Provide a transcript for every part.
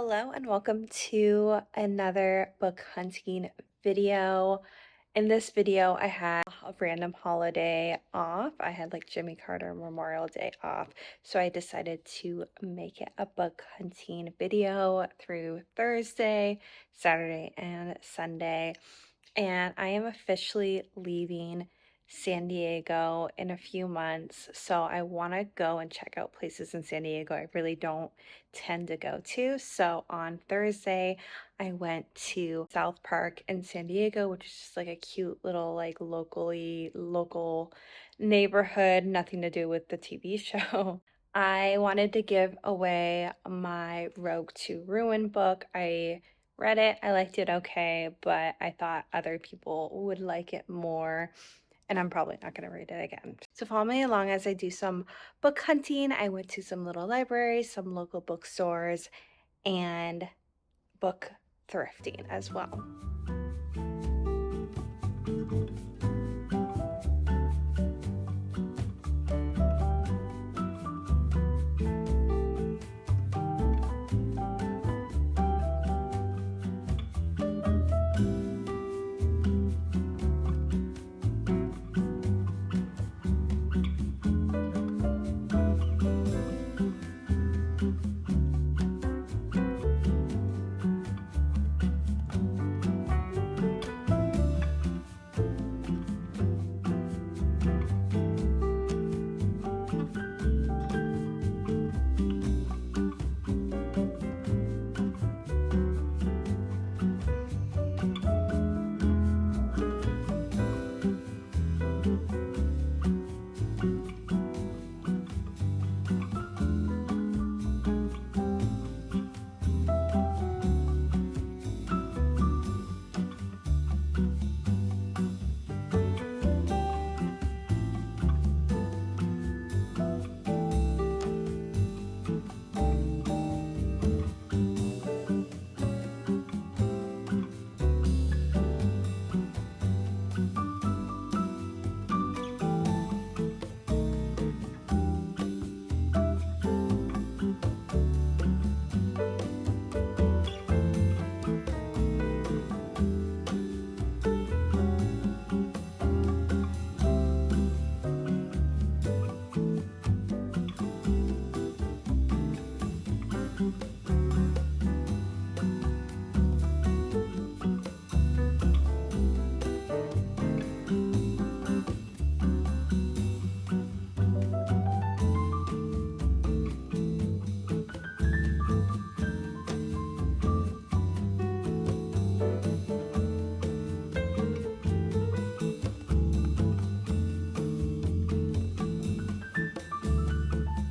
Hello and welcome to another book hunting video. In this video, I had a random holiday off. I had like Jimmy Carter Memorial Day off, so I decided to make it a book hunting video through Thursday, Saturday, and Sunday. And I am officially leaving San Diego in a few months. So I want to go and check out places in San Diego I really don't tend to go to. So on Thursday, I went to South Park in San Diego, which is just like a cute little like local neighborhood, nothing to do with the TV show. I wanted to give away my Rogue to Ruin book. I read it, I liked it okay, but I thought other people would like it more, and I'm probably not going to read it again. So follow me along as I do some book hunting. I went to some little libraries, some local bookstores, and book thrifting as well.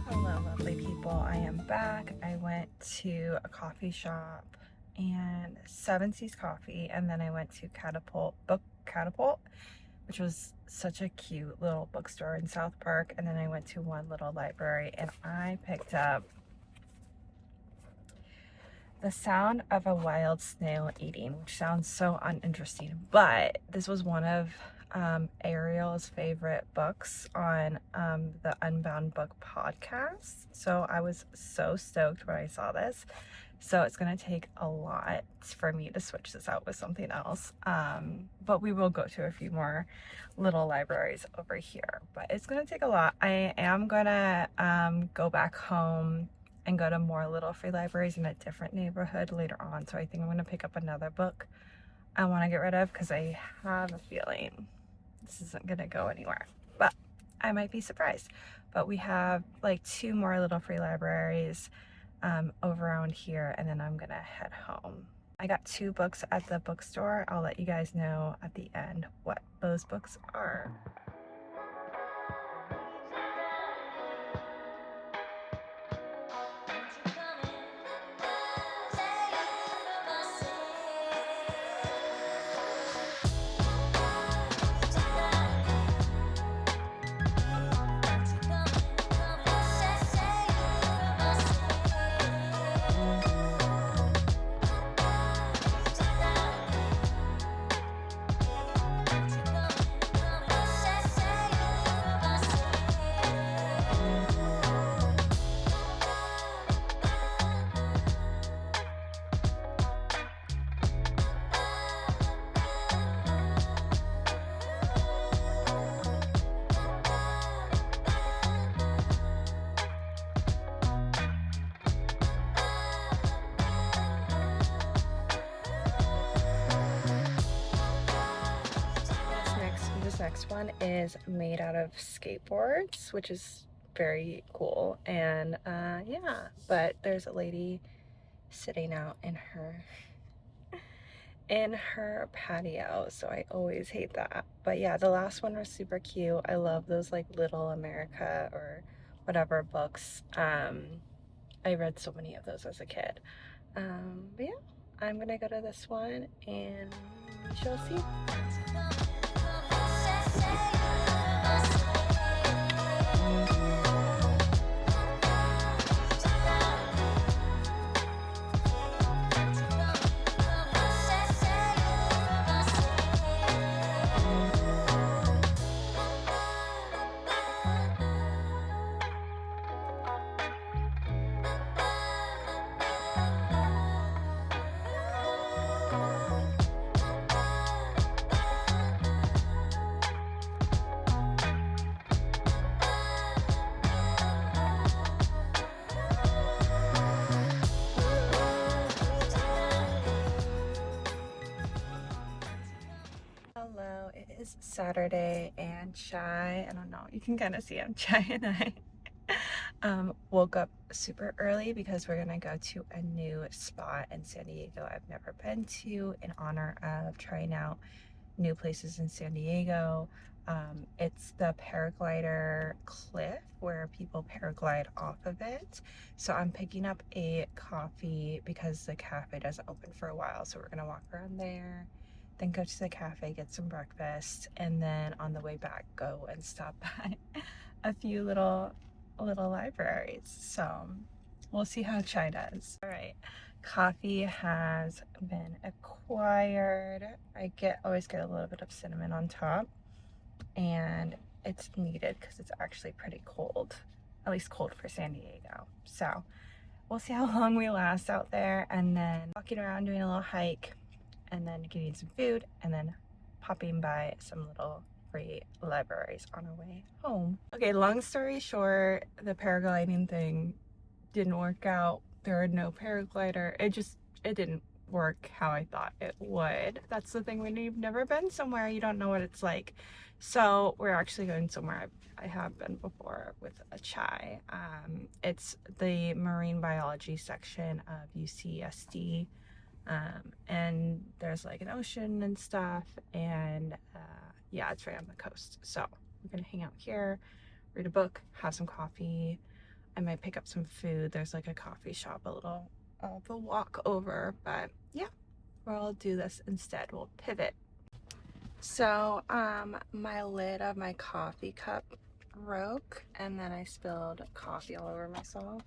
Hello, lovely people. I am back. I went to a coffee shop and Seven Seas Coffee, and then I went to Catapult, which was such a cute little bookstore in South Park. And then I went to one little library and I picked up The Sound of a Wild Snail Eating, which sounds so uninteresting, but this was one of Ariel's favorite books on the Unbound Book podcast. So I was so stoked when I saw this. So it's going to take a lot for me to switch this out with something else. But we will go to a few more little libraries over here. But it's going to take a lot. I am going to go back home and go to more little free libraries in a different neighborhood later on. So I think I'm going to pick up another book I want to get rid of because I have a feeling this isn't going to go anywhere. But I might be surprised. But we have like 2 more little free libraries over around here, and then I'm going to head home. I got 2 books at the bookstore. I'll let you guys know at the end what those books are. next one is made out of skateboards, which is very cool. And yeah, but there's a lady sitting out in her patio, so I always hate that. But yeah, the last one was super cute. I love those like Little America or whatever books. I read so many of those as a kid. But yeah, I'm gonna go to this one and we shall see. Hello, it is Saturday and Chai, I don't know, you can kind of see him, Chai and I woke up super early because we're gonna go to a new spot in San Diego I've never been to in honor of trying out new places in San Diego. It's the paraglider cliff where people paraglide off of it. So I'm picking up a coffee because the cafe doesn't open for a while. So we're gonna walk around there, then go to the cafe, get some breakfast, and then on the way back, go and stop by a few little libraries. So we'll see how Chai does. All right, coffee has been acquired. I always get a little bit of cinnamon on top, and it's needed because it's actually pretty cold, at least cold for San Diego. So we'll see how long we last out there, and then walking around doing a little hike, and then getting some food, and then popping by some little free libraries on our way home. Okay, long story short, the paragliding thing didn't work out. There are no paraglider. It didn't work how I thought it would. That's the thing, when you've never been somewhere, you don't know what it's like. So we're actually going somewhere I have been before with a Chai. It's the marine biology section of UCSD. And there's like an ocean and stuff, and yeah, it's right on the coast. So we're gonna hang out here, read a book, have some coffee. I might pick up some food. There's like a coffee shop a little of a walk over, but yeah, we'll do this instead. We'll pivot. So my lid of my coffee cup broke, and then I spilled coffee all over myself.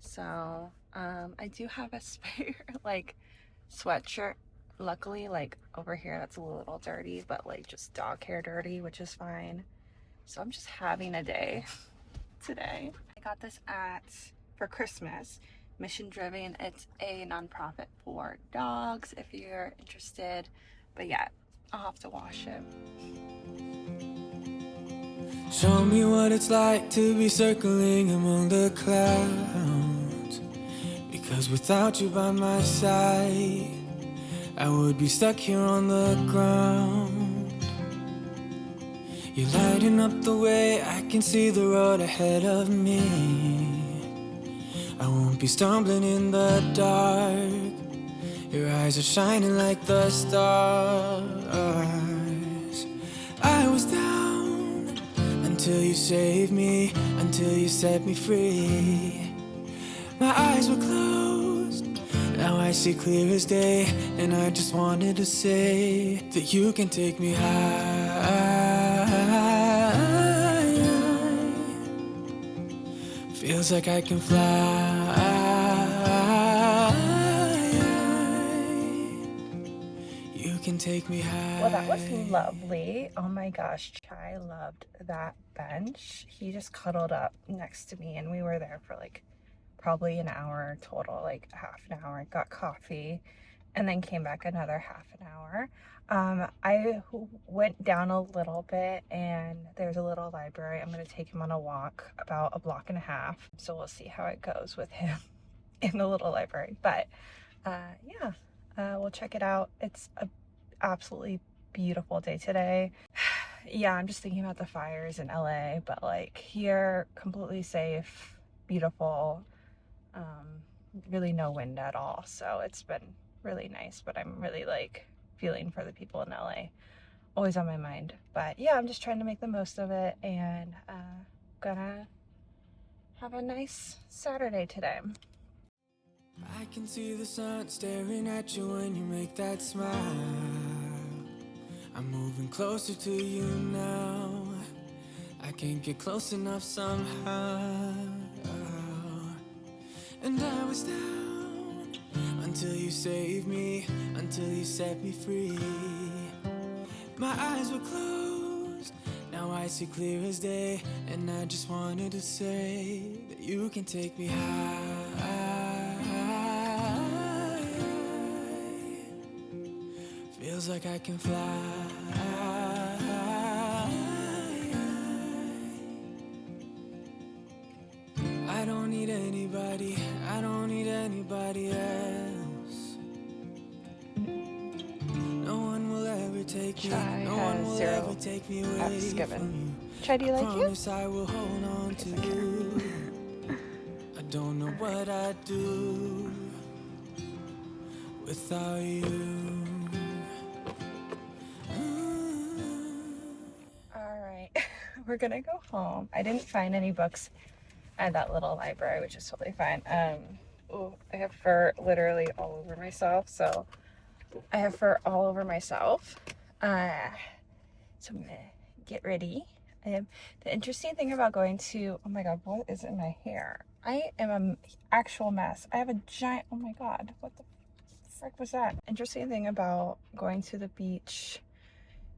So I do have a spare like sweatshirt, luckily, like over here that's a little dirty, but like just dog hair dirty, which is fine. So I'm just having a day today. I got this for Christmas, Mission Driven. It's a nonprofit for dogs if you're interested, but yeah, I'll have to wash it. Show me what it's like to be circling among the clouds, because without you by my side, I would be stuck here on the ground. You're lighting up the way, I can see the road ahead of me. I won't be stumbling in the dark. Your eyes are shining like the stars. I was down until you saved me, until you set me free. My eyes were closed, now I see clear as day, and I just wanted to say that you can take me high. Feels like I can fly. You can take me high. Well, that was lovely. Oh my gosh, Chai loved that bench. He just cuddled up next to me, and we were there for like probably an hour total, like half an hour. Got coffee and then came back another half an hour. I went down a little bit, and there's a little library. I'm going to take him on a walk about a block and a half. So we'll see how it goes with him in the little library. But yeah, we'll check it out. It's a absolutely beautiful day today. yeah, I'm just thinking about the fires in LA, but like here, completely safe, beautiful, um, really no wind at all. So it's been really nice, but I'm really like feeling for the people in LA. Always on my mind. But yeah, I'm just trying to make the most of it and gonna have a nice Saturday today. I can see the sun staring at you when you make that smile. I'm moving closer to you now. I can't get close enough somehow. And I was down until you saved me, until you set me free. My eyes were closed, now I see clear as day. And I just wanted to say that you can take me high. Feels like I can fly. I don't need anybody, I don't need anybody else. No one will ever take me, no one will ever take me away from you. Chai, do you like you? I will hold on to you. I don't know what I'd do without you. Alright, we're gonna go home. I didn't find any books at that little library, which is totally fine. Oh, I have fur literally all over myself, so I have fur all over myself. So I'm gonna get ready. The interesting thing about going to, oh my god, what is in my hair? I am an actual mess. I have a giant, oh my god, what the frick was that? Interesting thing about going to the beach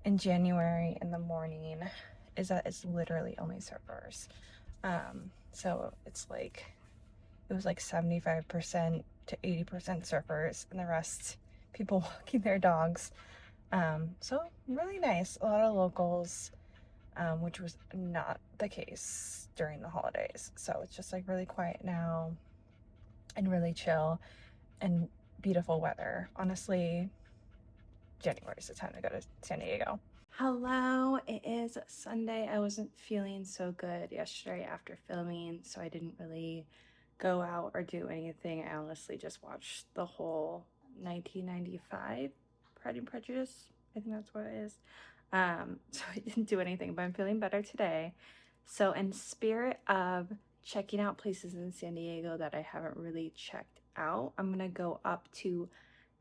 in January in the morning is that it's literally only surfers. So it's like, it was like 75% to 80% surfers and the rest people walking their dogs. So really nice, a lot of locals, which was not the case during the holidays. So it's just like really quiet now and really chill and beautiful weather. Honestly, January is the time to go to San Diego. Hello, it is Sunday. I wasn't feeling so good yesterday after filming, so I didn't really go out or do anything. I honestly just watched the whole 1995 Pride and Prejudice. I think that's what it is. So I didn't do anything, but I'm feeling better today. So in spirit of checking out places in San Diego that I haven't really checked out, I'm gonna go up to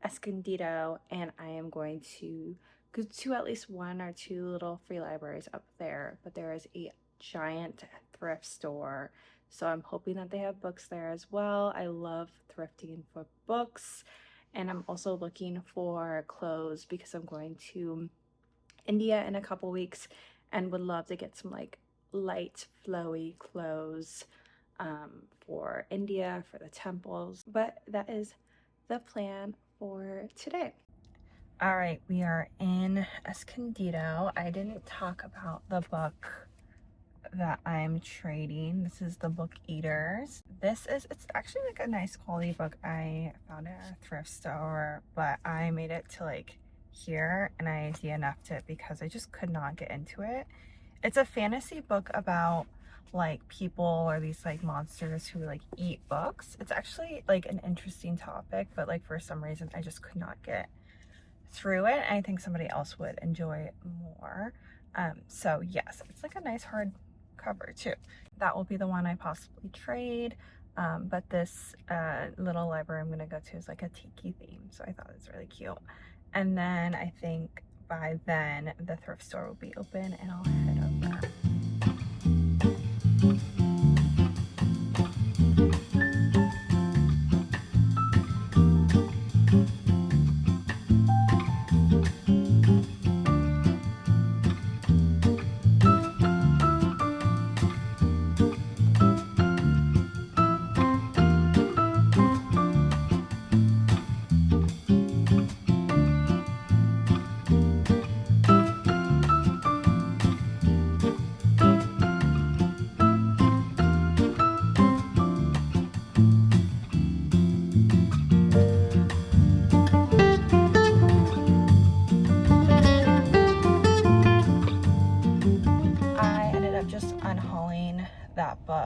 Escondido and I am going to go to at least one or two little free libraries up there, but there is a giant thrift store, so I'm hoping that they have books there as well. I love thrifting for books, and I'm also looking for clothes because I'm going to India in a couple weeks and would love to get some like light flowy clothes for India, for the temples. But that is the plan for today. All right, we are in Escondido. I didn't talk about the book that I'm trading. This is the Book Eaters. It's actually like a nice quality book. I found it at a thrift store, but I made it to like here and I DNF'd it because I just could not get into it. It's a fantasy book about like people or these like monsters who like eat books. It's actually like an interesting topic, but like for some reason I just could not get through it. I think somebody else would enjoy it more. So yes, it's like a nice hard cover too. That will be the one I possibly trade. But this little library I'm gonna go to is like a tiki theme, so I thought it was really cute. And then I think by then the thrift store will be open and I'll head over.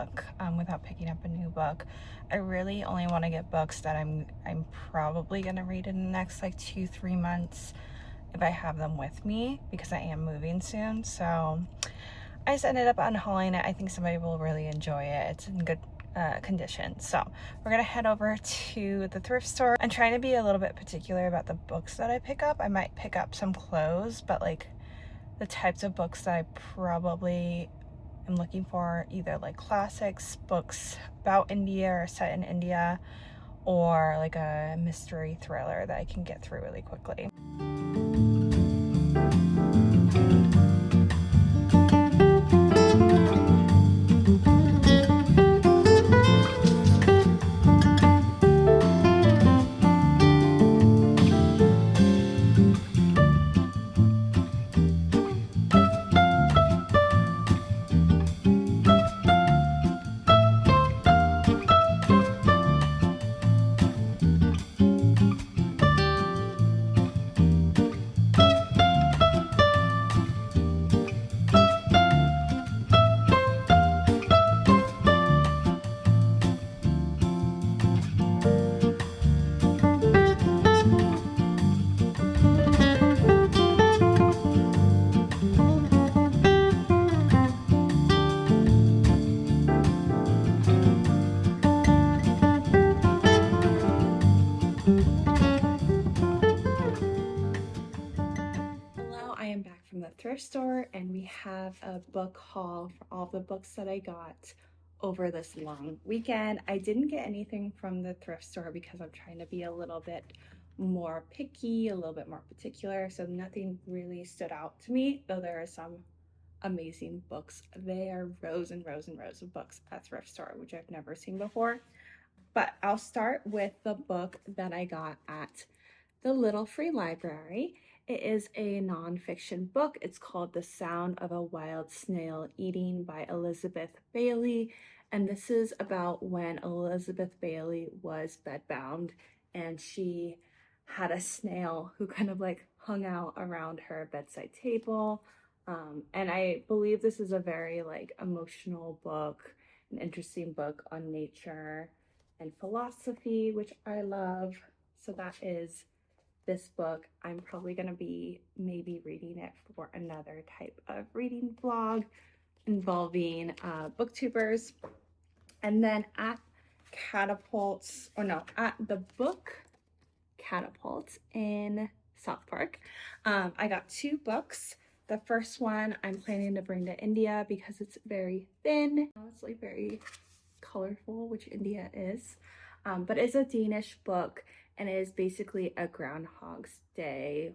book without picking up a new book. I really only want to get books that I'm probably gonna read in the next like 2-3 months if I have them with me, because I am moving soon. So I just ended up unhauling it. I think somebody will really enjoy it. It's in good condition. So we're gonna head over to the thrift store. I'm trying to be a little bit particular about the books that I pick up. I might pick up some clothes, but like the types of books that I probably am looking for, either like classics, books about India or set in India, or like a mystery thriller that I can get through really quickly. Hello, I am back from the thrift store and we have a book haul for all the books that I got over this long weekend. I didn't get anything from the thrift store because I'm trying to be a little bit more picky, a little bit more particular, so nothing really stood out to me, though there are some amazing books. There are rows and rows and rows of books at thrift store, which I've never seen before. But I'll start with the book that I got at the Little Free Library. It is a nonfiction book. It's called The Sound of a Wild Snail Eating by Elizabeth Bailey. And this is about when Elizabeth Bailey was bedbound and she had a snail who kind of like hung out around her bedside table. And I believe this is a very like emotional book, an interesting book on nature and philosophy, which I love. So that is this book. I'm probably going to be maybe reading it for another type of reading vlog involving booktubers. And then at Catapults, or no, at the book Catapult in South Park, I got 2 books. The first one I'm planning to bring to India because it's very thin. It's like very colorful, which India is. But it's a Danish book and it is basically a Groundhog's Day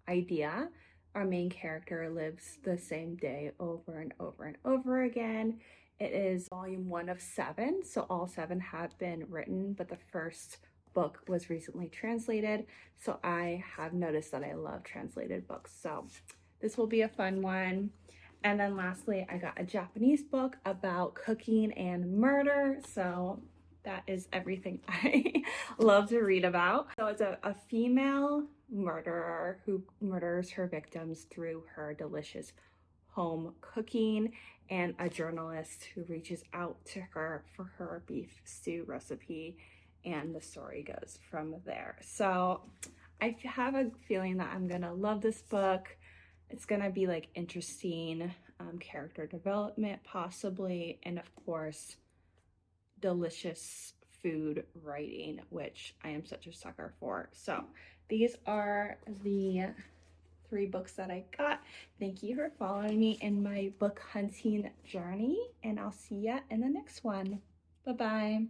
idea. Our main character lives the same day over and over and over again. It is volume 1 of 7, so all 7 have been written, but the first book was recently translated, so I have noticed that I love translated books, so this will be a fun one. And then lastly, I got a Japanese book about cooking and murder, so that is everything I love to read about. So it's a female murderer who murders her victims through her delicious home cooking, and a journalist who reaches out to her for her beef stew recipe, and the story goes from there. So I have a feeling that I'm gonna love this book. It's gonna be like interesting character development possibly, and of course delicious food writing, which I am such a sucker for. So these are the 3 books that I got. Thank you for following me in my book hunting journey, and I'll see ya in the next one. Bye-bye.